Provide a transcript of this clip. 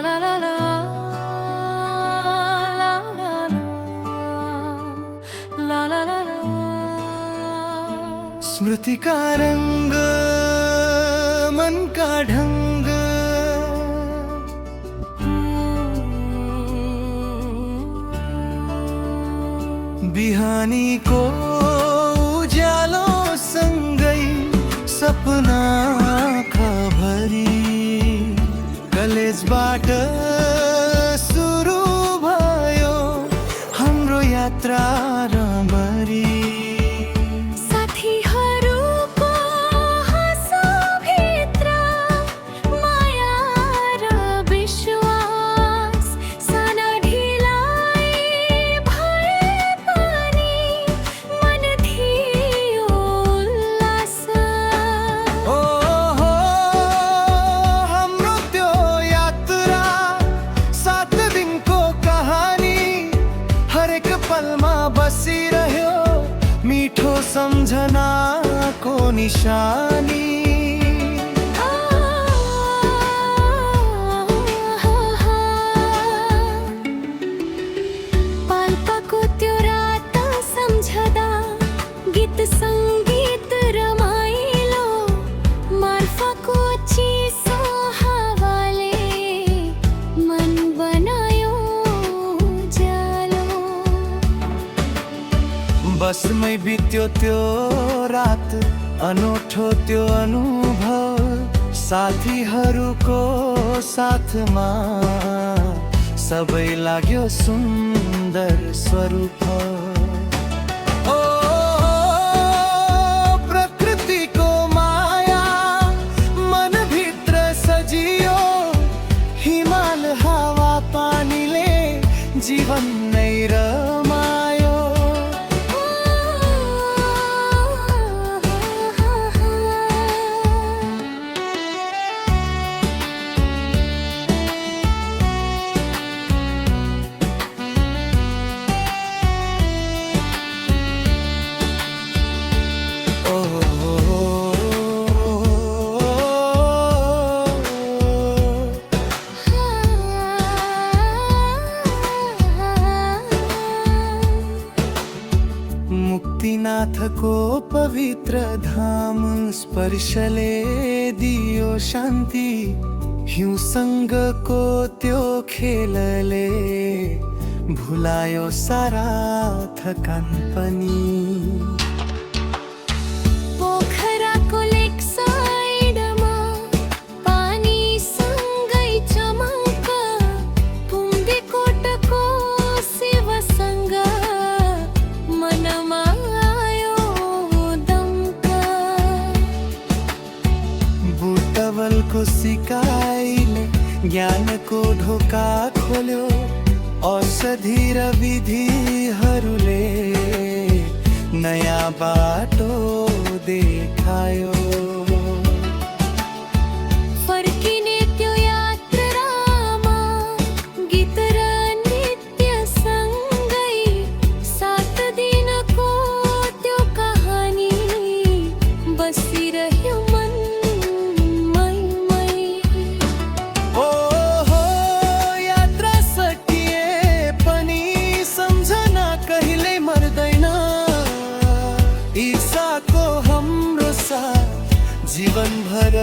la la la la la la la la la स्मृति का रंग मन का ढंग बिहानी को उजालों सँगै सपना खभरी कलेजबाट सुरु भयो हाम्रो यात्रा राम्ररी बसिरह्यो मिठो सम्झनाको निशानी पाल्पाको त्यो रात सम्झदा गीत सङ्गीत रमाइलो मार्फाको चिसो हावाले मन बनायो जालो बसमै बित्यो त्यो रात अनौठो त्यो अनुभव साथीहरूको साथमा सबै लाग्यो सुन्दर स्वरूप ओ प्रकृतिको माया मनभित्र सजियो हिमाल हावा पानीले जीवन नै रमायो मुक्तिनाथको पवित्र धाम स्पर्शले दियो शान्ति हिउँसँगको त्यो खेलले भुलायो सारा थकान पनि को सिकाइले ज्ञानको ढोका खोल्यो औषधि र विधिहरूले नयाँ बाटो देखायो फर्किने त्यो यात्रामा गीत र नृत्य सँगै 7 दिनको त्यो कहानी बसिरह्यो जीवन भर